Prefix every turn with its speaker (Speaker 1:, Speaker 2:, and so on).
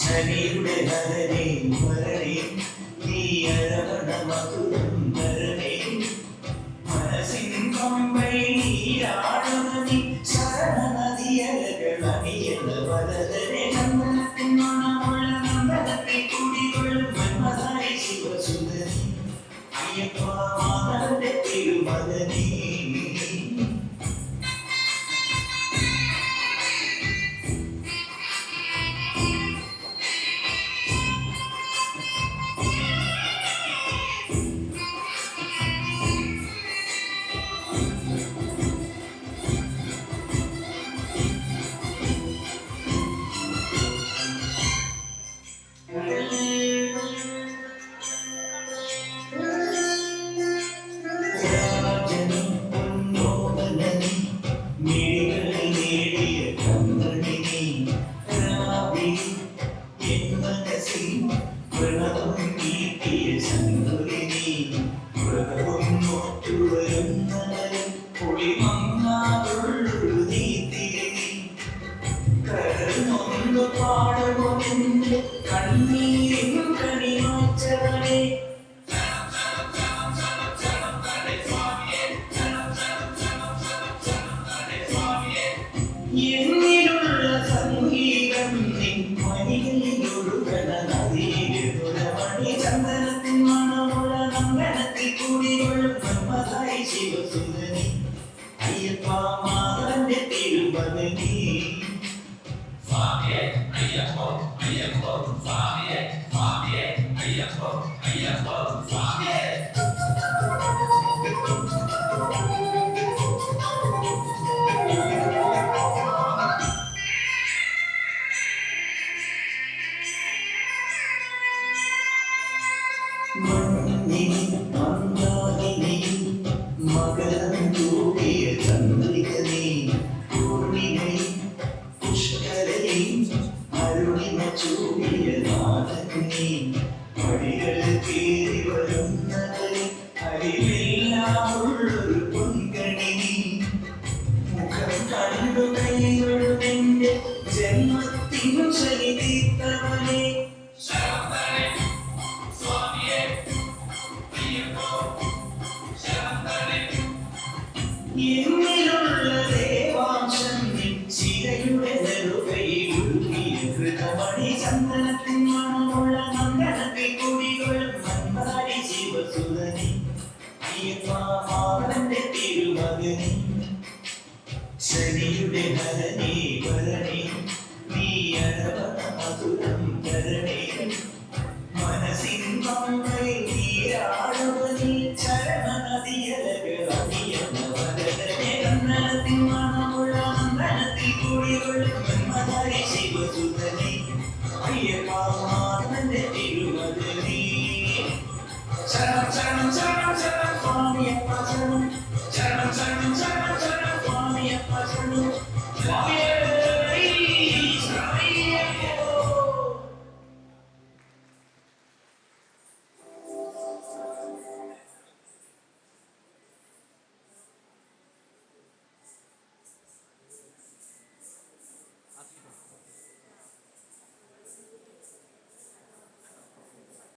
Speaker 1: ശനിയുടെ ഹരനേ വരണേ നീ അരവണ മധുരം വരണേ മനസ്സിൻ പമ്പൈ നീരാടുന്ന നീ ശരണ നദിയലകളണിയല വരദനെ ചന്ദനത്തിൻ മണമുള്ള നന്ദനത്തെ കുടികൊള്ളും മന്മഥാരി ശിവസുന്ദരി അയ്യപ്പ മാതാവിന്റെ തിരുമകനേ കണ്ണീരും കണിമാച്ചവനെ എന്നിലുള്ള സംഗീതം നിൻ മണികളിലൊഴുകണ നദിയിലുറവണി ചന്ദനത്തിൻ മണമുള്ള നന്ദനത്തിൽ കൂടികൊള്ളും ബ്രഹ്മധാരി ശിവസുന്ദരി അയ്യപ്പ മാതന്റെ തിരുമകനേ സ്വാമിയേ അയ്യപ്പോ അയ്യപ്പോ സ്വാമിയേ സ്വാമിയേ അയ്യപ്പോ അയ്യപ്പോ സ്വാമിയേ മകരം തൂകിയ ചന്ദ്രികനേ പൂർണിമയും പുഷ്കരയും അരുണിമ ചൂടിയ നാടകനേ വഴികൾ കയറി വരുന്നവരെ അരിവെല്ലാമുള്ളൊരു പൊൻകണി മുഖം കണ്ടു കൈകളുടെ ജന്മത്തിനു ശനി തീർത്തവനെ എന്നിലുള്ള ദേവാംശം ചിരയുടെ നെറുകയിൽ ഉരുകിയ ഹൃതമണി ചന്ദനത്തിൻ മണമുള്ള നന്ദനത്തിൽ കുടികൊള്ളും മന്മഥാരി ശിവസുന്ദരി അയ്യപ്പ മാതന്റെ തിരുമകനേ ശനിയുടെ ഹരനേ വരണേ നീ അരവണ മധുരം തരണേ മനസ്സിൻ പമ്പൈ നീരാടുവനീ ചരണ നദിയലകളണിയല വരദനെ നന്ദനത്തിൻ മണമുള്ള നന്ദനത്തിൽ കൂടികൊള്ളും മന്മഥാരി ശിവസുന്ദരി അയ്യപ്പ മാതന്റെ തിരുമകനേ ശരണം ശരണം ശരണം ശരണം സ്വാമിയപ്പ ശരണം ശരണം ശരണം ശരണം